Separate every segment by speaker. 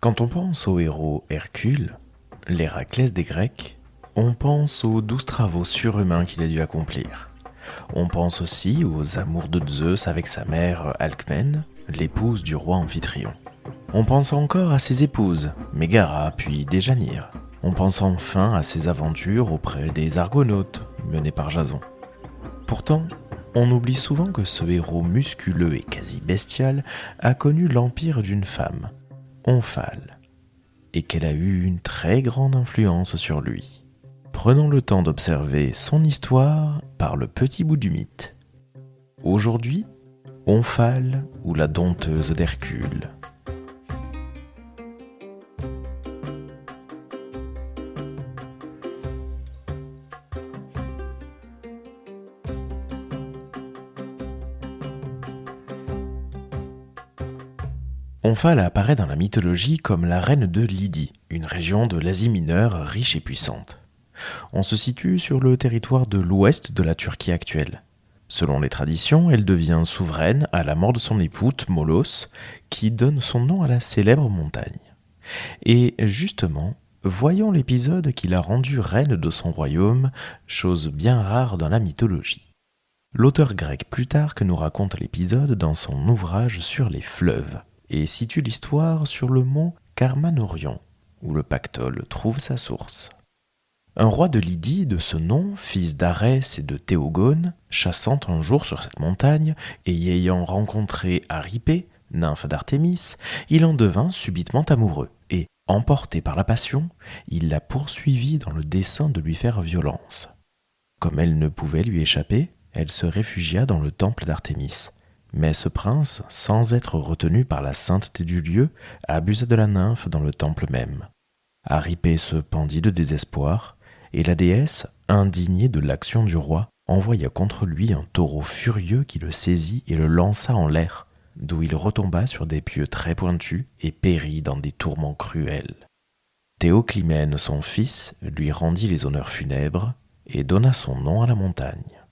Speaker 1: Quand on pense au héros Hercule, l'Héraclès des Grecs, on pense aux 12 travaux surhumains qu'il a dû accomplir. On pense aussi aux amours de Zeus avec sa mère Alcmène, l'épouse du roi Amphitryon. On pense encore à ses épouses, Mégara puis Déjanire. On pense enfin à ses aventures auprès des Argonautes, menées par Jason. Pourtant, on oublie souvent que ce héros musculeux et quasi bestial a connu l'empire d'une femme, Omphale, et qu'elle a eu une très grande influence sur lui. Prenons le temps d'observer son histoire par le petit bout du mythe. Aujourd'hui, Omphale ou la dompteuse d'Hercule. Omphale apparaît dans la mythologie comme la reine de Lydie, une région de l'Asie mineure riche et puissante. On se situe sur le territoire de l'ouest de la Turquie actuelle. Selon les traditions, elle devient souveraine à la mort de son époux Tmolos, qui donne son nom à la célèbre montagne. Et justement, voyons l'épisode qui l'a rendue reine de son royaume, chose bien rare dans la mythologie. L'auteur grec Plutarque nous raconte l'épisode dans son ouvrage sur les fleuves, et situe l'histoire sur le mont Karmanorion, où le pactole trouve sa source. Un roi de Lydie de ce nom, fils d'Arès et de Théogone, chassant un jour sur cette montagne et y ayant rencontré Arippée, nymphe d'Artémis, il en devint subitement amoureux et, emporté par la passion, il la poursuivit dans le dessein de lui faire violence. Comme elle ne pouvait lui échapper, elle se réfugia dans le temple d'Artémis. Mais ce prince, sans être retenu par la sainteté du lieu, abusa de la nymphe dans le temple même. Arippée se pendit de désespoir, et la déesse, indignée de l'action du roi, envoya contre lui un taureau furieux qui le saisit et le lança en l'air, d'où il retomba sur des pieux très pointus et périt dans des tourments cruels. Théoclymène, son fils, lui rendit les honneurs funèbres et donna son nom à la montagne.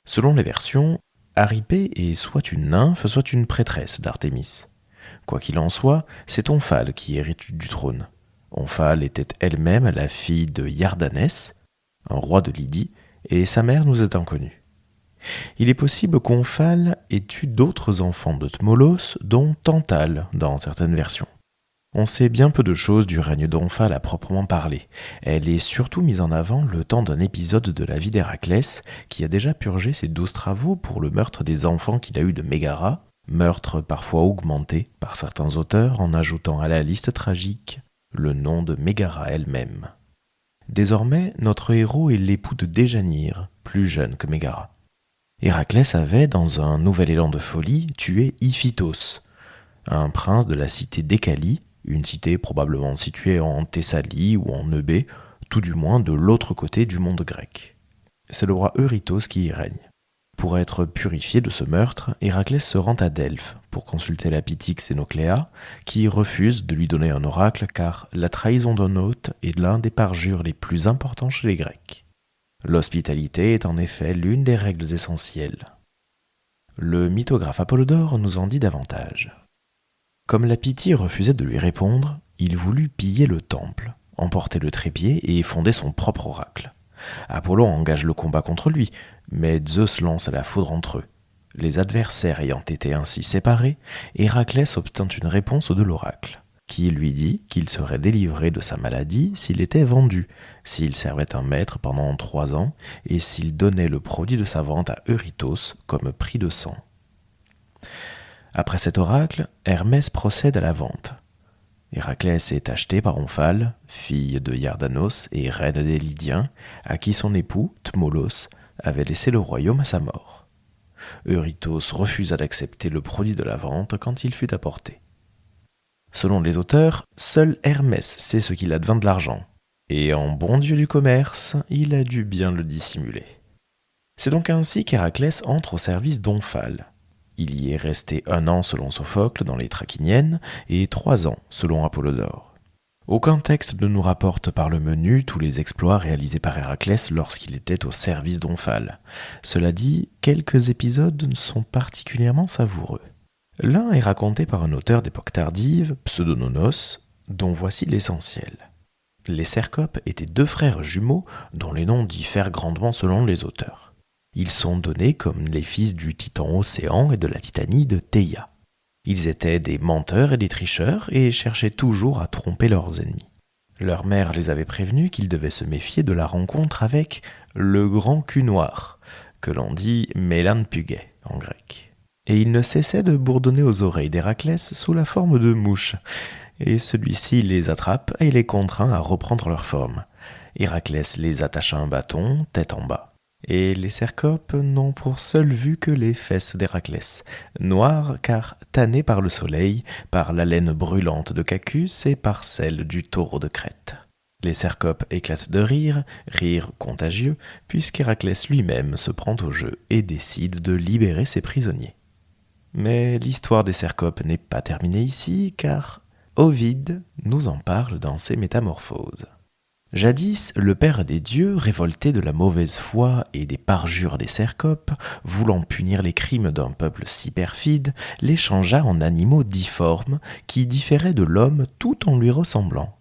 Speaker 1: Selon les versions, Arippée est soit une nymphe, soit une prêtresse d'Artémis. Quoi qu'il en soit, c'est Omphale qui hérite du trône. Omphale était elle-même la fille de Iardanès, un roi de Lydie, et sa mère nous est inconnue. Il est possible qu'Omphale ait eu d'autres enfants de Tmolos, dont Tantale dans certaines versions. On sait bien peu de choses du règne d'Omphale à proprement parler. Elle est surtout mise en avant le temps d'un épisode de la vie d'Héraclès qui a déjà purgé ses 12 travaux pour le meurtre des enfants qu'il a eu de Mégara, meurtre parfois augmenté par certains auteurs en ajoutant à la liste tragique le nom de Mégara elle-même. Désormais, notre héros est l'époux de Déjanire, plus jeune que Mégara. Héraclès avait, dans un nouvel élan de folie, tué Iphitos, un prince de la cité d'Écalie, une cité probablement située en Thessalie ou en Eubée, tout du moins de l'autre côté du monde grec. C'est le roi Eurytos qui y règne. Pour être purifié de ce meurtre, Héraclès se rend à Delphes pour consulter la Pythie Xénocléa, qui refuse de lui donner un oracle car la trahison d'un hôte est l'un des parjures les plus importants chez les Grecs. L'hospitalité est en effet l'une des règles essentielles. Le mythographe Apollodore nous en dit davantage. Comme la Pythie refusait de lui répondre, il voulut piller le temple, emporter le trépied et fonder son propre oracle. Apollon engage le combat contre lui, mais Zeus lance la foudre entre eux. Les adversaires ayant été ainsi séparés, Héraclès obtint une réponse de l'oracle, qui lui dit qu'il serait délivré de sa maladie s'il était vendu, s'il servait un maître pendant 3 ans et s'il donnait le produit de sa vente à Eurytos comme prix de sang. Après cet oracle, Hermès procède à la vente. Héraclès est acheté par Omphale, fille de Iardanos et reine des Lydiens, à qui son époux, Tmolos, avait laissé le royaume à sa mort. Eurytos refusa d'accepter le produit de la vente quand il fut apporté. Selon les auteurs, seul Hermès sait ce qu'il advint de l'argent, et en bon dieu du commerce, il a dû bien le dissimuler. C'est donc ainsi qu'Héraclès entre au service d'Omphale. Il y est resté 1 an selon Sophocle dans les Trachiniennes et 3 ans selon Apollodore. Aucun texte ne nous rapporte par le menu tous les exploits réalisés par Héraclès lorsqu'il était au service d'Omphale. Cela dit, quelques épisodes sont particulièrement savoureux. L'un est raconté par un auteur d'époque tardive, Pseudononos, dont voici l'essentiel. Les Cercopes étaient deux frères jumeaux dont les noms diffèrent grandement selon les auteurs. Ils sont donnés comme les fils du titan Océan et de la titanide Théia. Ils étaient des menteurs et des tricheurs et cherchaient toujours à tromper leurs ennemis. Leur mère les avait prévenus qu'ils devaient se méfier de la rencontre avec le grand cul noir, que l'on dit Mélan Puguet en grec. Et ils ne cessaient de bourdonner aux oreilles d'Héraclès sous la forme de mouches, et celui-ci les attrape et les contraint à reprendre leur forme. Héraclès les attache à un bâton, tête en bas. Et les Cercopes n'ont pour seule vue que les fesses d'Héraclès, noires car tannées par le soleil, par l'haleine brûlante de Cacus et par celle du taureau de Crète. Les Cercopes éclatent de rire, rire contagieux, puisqu'Héraclès lui-même se prend au jeu et décide de libérer ses prisonniers. Mais l'histoire des Cercopes n'est pas terminée ici, car Ovide nous en parle dans ses Métamorphoses. Jadis, le père des dieux, révolté de la mauvaise foi et des parjures des Cercopes, voulant punir les crimes d'un peuple si perfide, les changea en animaux difformes qui différaient de l'homme tout en lui ressemblant.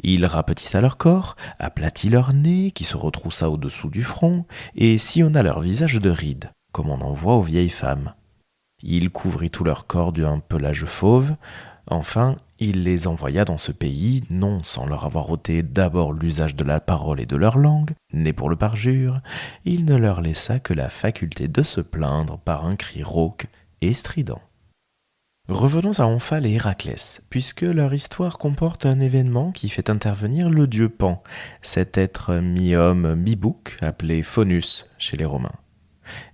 Speaker 1: Il rapetissa leur corps, aplatit leur nez qui se retroussa au-dessous du front et sillonna leur visage de rides, comme on en voit aux vieilles femmes. Il couvrit tout leur corps d'un pelage fauve. Enfin, il les envoya dans ce pays, non sans leur avoir ôté d'abord l'usage de la parole et de leur langue, né pour le parjure, il ne leur laissa que la faculté de se plaindre par un cri rauque et strident. Revenons à Omphale et Héraclès, puisque leur histoire comporte un événement qui fait intervenir le dieu Pan, cet être mi-homme, mi-bouc, appelé Faunus chez les Romains.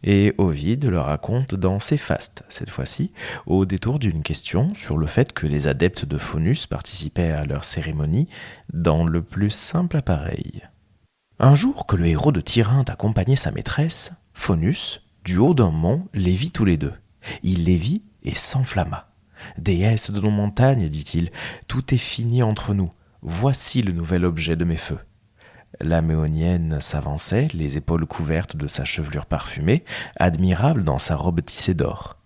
Speaker 1: Et Ovide le raconte dans Céphaste, cette fois-ci, au détour d'une question sur le fait que les adeptes de Faunus participaient à leur cérémonie dans le plus simple appareil. Un jour que le héros de Tyrinthe accompagnait sa maîtresse, Faunus, du haut d'un mont, les vit tous les deux. Il les vit et s'enflamma. « Déesse de nos montagnes, dit-il, tout est fini entre nous. Voici le nouvel objet de mes feux. » La Méonienne s'avançait, les épaules couvertes de sa chevelure parfumée, admirable dans sa robe tissée d'or.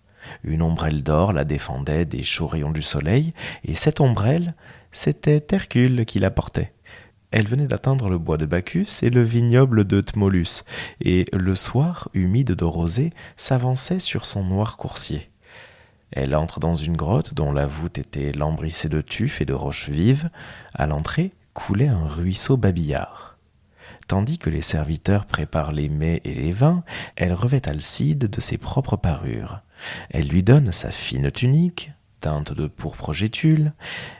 Speaker 1: Une ombrelle d'or la défendait des chauds rayons du soleil, et cette ombrelle, c'était Hercule qui la portait. Elle venait d'atteindre le bois de Bacchus et le vignoble de Tmolus, et le soir, humide de rosée, s'avançait sur son noir coursier. Elle entre dans une grotte dont la voûte était lambrissée de tufs et de roches vives. À l'entrée coulait un ruisseau babillard. Tandis que les serviteurs préparent les mets et les vins, elle revêt Alcide de ses propres parures. Elle lui donne sa fine tunique, teinte de pourpre gétule.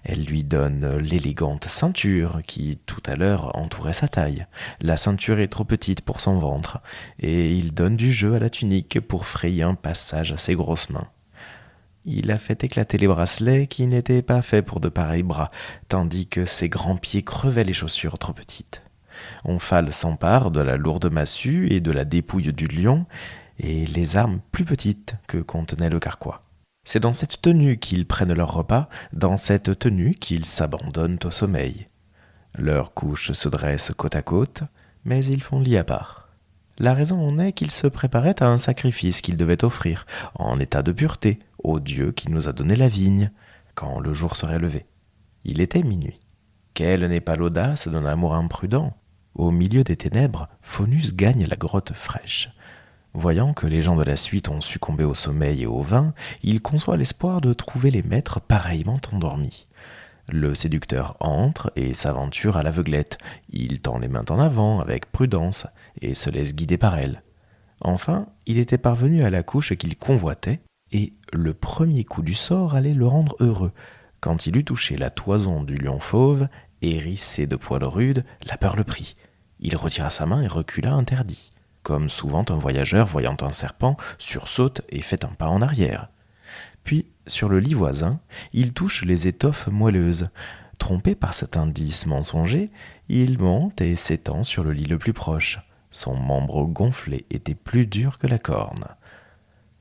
Speaker 1: Elle lui donne l'élégante ceinture qui, tout à l'heure, entourait sa taille. La ceinture est trop petite pour son ventre, et il donne du jeu à la tunique pour frayer un passage à ses grosses mains. Il a fait éclater les bracelets qui n'étaient pas faits pour de pareils bras, tandis que ses grands pieds crevaient les chaussures trop petites. Omphale s'empare de la lourde massue et de la dépouille du lion, et les armes plus petites que contenait le carquois. C'est dans cette tenue qu'ils prennent leur repas, dans cette tenue qu'ils s'abandonnent au sommeil. Leurs couches se dressent côte à côte, mais ils font lit à part. La raison en est qu'ils se préparaient à un sacrifice qu'ils devaient offrir, en état de pureté, au Dieu qui nous a donné la vigne, quand le jour serait levé. Il était minuit. Quelle n'est pas l'audace d'un amour imprudent ? Au milieu des ténèbres, Faunus gagne la grotte fraîche. Voyant que les gens de la suite ont succombé au sommeil et au vin, il conçoit l'espoir de trouver les maîtres pareillement endormis. Le séducteur entre et s'aventure à l'aveuglette. Il tend les mains en avant avec prudence et se laisse guider par elles. Enfin, il était parvenu à la couche qu'il convoitait, et le premier coup du sort allait le rendre heureux. Quand il eut touché la toison du lion fauve, hérissé de poils rudes, la peur le prit. Il retira sa main et recula interdit. Comme souvent un voyageur voyant un serpent sursaute et fait un pas en arrière. Puis, sur le lit voisin, il touche les étoffes moelleuses. Trompé par cet indice mensonger, il monte et s'étend sur le lit le plus proche. Son membre gonflé était plus dur que la corne.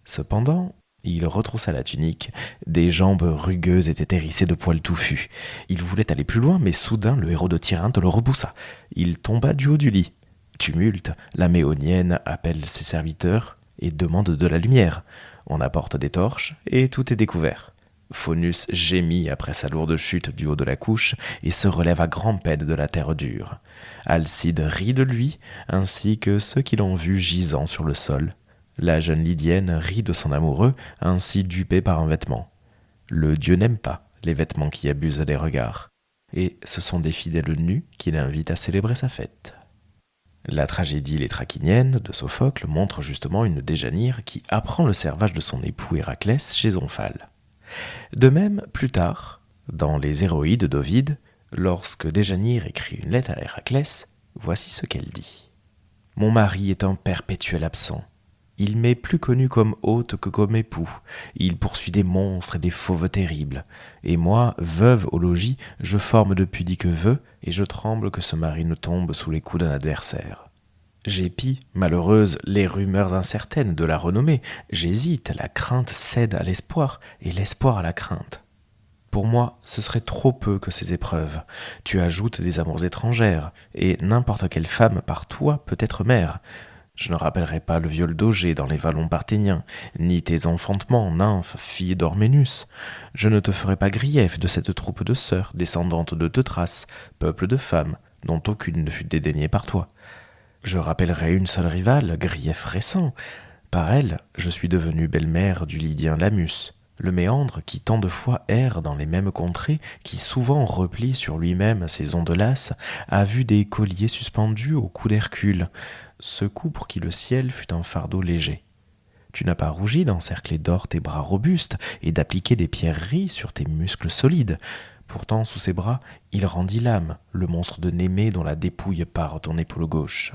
Speaker 1: Cependant, il retroussa la tunique. Des jambes rugueuses étaient hérissées de poils touffus. Il voulait aller plus loin, mais soudain le héros de Tyrinthe le repoussa. Il tomba du haut du lit. Tumulte, la Méonienne appelle ses serviteurs et demande de la lumière. On apporte des torches et tout est découvert. Faunus gémit après sa lourde chute du haut de la couche et se relève à grands pets de la terre dure. Alcide rit de lui, ainsi que ceux qui l'ont vu gisant sur le sol. La jeune Lydienne rit de son amoureux, ainsi dupé par un vêtement. Le dieu n'aime pas les vêtements qui abusent des regards, et ce sont des fidèles nus qui l'invitent à célébrer sa fête. La tragédie Les Trachiniennes de Sophocle montre justement une Déjanire qui apprend le servage de son époux Héraclès chez Omphale. De même, plus tard, dans les Héroïdes d'Ovide, lorsque Déjanire écrit une lettre à Héraclès, voici ce qu'elle dit. « Mon mari est un perpétuel absent. Il m'est plus connu comme hôte que comme époux. Il poursuit des monstres et des fauves terribles. Et moi, veuve au logis, je forme de pudiques vœux, et je tremble que ce mari ne tombe sous les coups d'un adversaire. J'épie, malheureuse, les rumeurs incertaines de la renommée. J'hésite, la crainte cède à l'espoir, et l'espoir à la crainte. Pour moi, ce serait trop peu que ces épreuves. Tu ajoutes des amours étrangères, et n'importe quelle femme par toi peut être mère. Je ne rappellerai pas le viol d'Augée dans les vallons parthéniens, ni tes enfantements, nymphes, filles d'Orménus. Je ne te ferai pas grief de cette troupe de sœurs, descendantes de Teuthras, peuple de femmes, dont aucune ne fut dédaignée par toi. Je rappellerai une seule rivale, grief récent. Par elle, je suis devenue belle-mère du Lydien Lamus, le méandre qui tant de fois erre dans les mêmes contrées, qui souvent replie sur lui-même ses ondes lasses, a vu des colliers suspendus au cou d'Hercule, ce cou pour qui le ciel fut un fardeau léger. Tu n'as pas rougi d'encercler d'or tes bras robustes et d'appliquer des pierreries sur tes muscles solides. Pourtant, sous ses bras, il rendit l'âme, le monstre de Némée dont la dépouille part ton épaule gauche.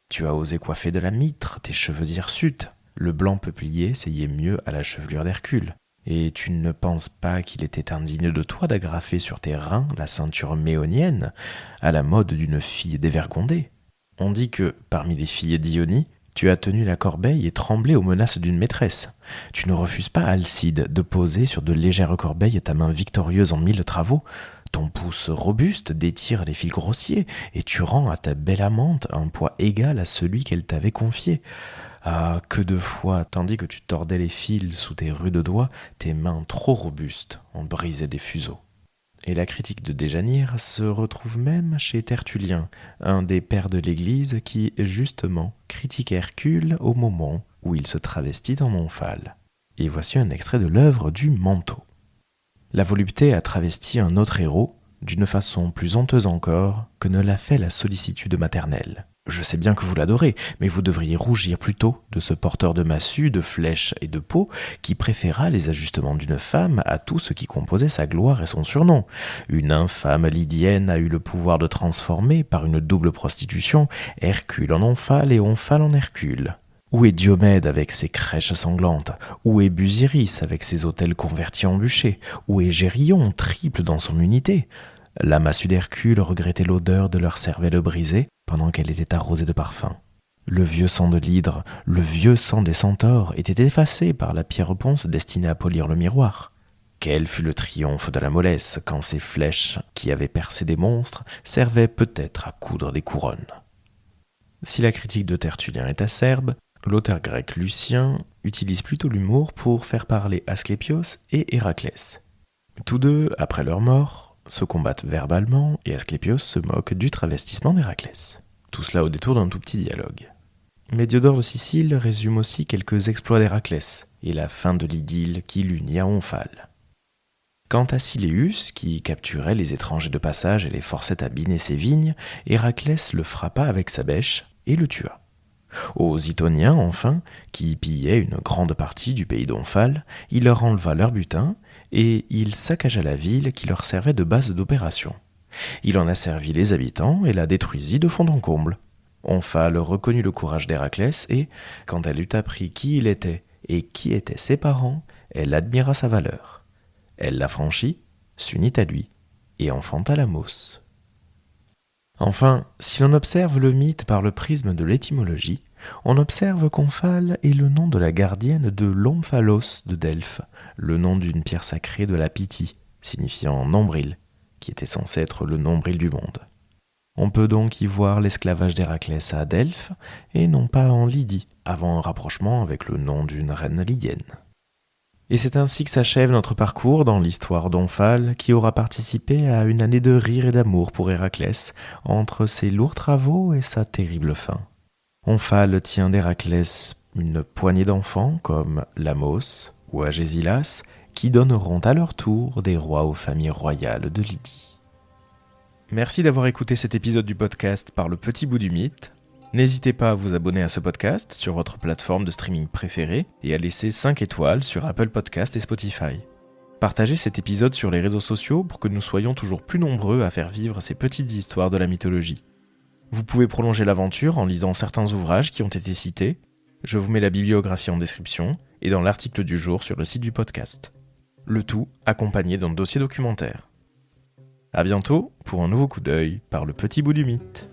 Speaker 1: Tu as osé coiffer de la mitre tes cheveux hirsutes. Le blanc peuplier seyait mieux à la chevelure d'Hercule. Et tu ne penses pas qu'il était indigne de toi d'agrafer sur tes reins la ceinture méonienne, à la mode d'une fille dévergondée. On dit que, parmi les filles d'Ionie, tu as tenu la corbeille et tremblé aux menaces d'une maîtresse. Tu ne refuses pas, Alcide, de poser sur de légères corbeilles ta main victorieuse en 1000 travaux. Ton pouce robuste détire les fils grossiers, et tu rends à ta belle amante un poids égal à celui qu'elle t'avait confié. Ah, que de fois, tandis que tu tordais les fils sous tes rudes doigts, tes mains trop robustes en brisaient des fuseaux. » Et la critique de Déjanire se retrouve même chez Tertullien, un des pères de l'Église qui, justement, critique Hercule au moment où il se travestit en Omphale. Et voici un extrait de l'œuvre du Manteau. La volupté a travesti un autre héros d'une façon plus honteuse encore que ne l'a fait la sollicitude maternelle. Je sais bien que vous l'adorez, mais vous devriez rougir plutôt de ce porteur de massue, de flèches et de peau qui préféra les ajustements d'une femme à tout ce qui composait sa gloire et son surnom. Une infâme lydienne a eu le pouvoir de transformer, par une double prostitution, Hercule en Omphale et Omphale en Hercule. Où est Diomède avec ses crèches sanglantes? Où est Busiris avec ses autels convertis en bûchers? Où est Géryon, triple dans son unité? La massue d'Hercule regrettait l'odeur de leur cervelle brisée pendant qu'elle était arrosée de parfums. Le vieux sang de l'hydre, le vieux sang des centaures était effacé par la pierre ponce destinée à polir le miroir. Quel fut le triomphe de la mollesse quand ces flèches qui avaient percé des monstres servaient peut-être à coudre des couronnes. Si la critique de Tertullien est acerbe, l'auteur grec Lucien utilise plutôt l'humour pour faire parler Asclépios et Héraclès. Tous deux, après leur mort, se combattent verbalement et Asclépios se moque du travestissement d'Héraclès. Tout cela au détour d'un tout petit dialogue. Mais Diodore de Sicile résume aussi quelques exploits d'Héraclès et la fin de l'idylle qui l'unit à Omphale. Quant à Siléus, qui capturait les étrangers de passage et les forçait à biner ses vignes, Héraclès le frappa avec sa bêche et le tua. Aux Itoniens, enfin, qui pillaient une grande partie du pays d'Omphale, il leur enleva leur butin et il saccagea la ville qui leur servait de base d'opération. Il en asservit les habitants et la détruisit de fond en comble. Omphale reconnut le courage d'Héraclès et, quand elle eut appris qui il était et qui étaient ses parents, elle admira sa valeur. Elle l'affranchit, s'unit à lui et enfanta Lamos. Enfin, si l'on observe le mythe par le prisme de l'étymologie, on observe qu'Omphale est le nom de la gardienne de l'Omphalos de Delphes, le nom d'une pierre sacrée de la Pythie, signifiant nombril, qui était censé être le nombril du monde. On peut donc y voir l'esclavage d'Héraclès à Delphes, et non pas en Lydie, avant un rapprochement avec le nom d'une reine lydienne. Et c'est ainsi que s'achève notre parcours dans l'histoire d'Omphale, qui aura participé à une année de rire et d'amour pour Héraclès, entre ses lourds travaux et sa terrible fin. Omphale tient d'Héraclès une poignée d'enfants comme Lamos ou Agésilas, qui donneront à leur tour des rois aux familles royales de Lydie. Merci d'avoir écouté cet épisode du podcast par le petit bout du mythe. N'hésitez pas à vous abonner à ce podcast sur votre plateforme de streaming préférée et à laisser 5 étoiles sur Apple Podcast et Spotify. Partagez cet épisode sur les réseaux sociaux pour que nous soyons toujours plus nombreux à faire vivre ces petites histoires de la mythologie. Vous pouvez prolonger l'aventure en lisant certains ouvrages qui ont été cités. Je vous mets la bibliographie en description et dans l'article du jour sur le site du podcast. Le tout accompagné d'un dossier documentaire. À bientôt pour un nouveau coup d'œil par le petit bout du mythe.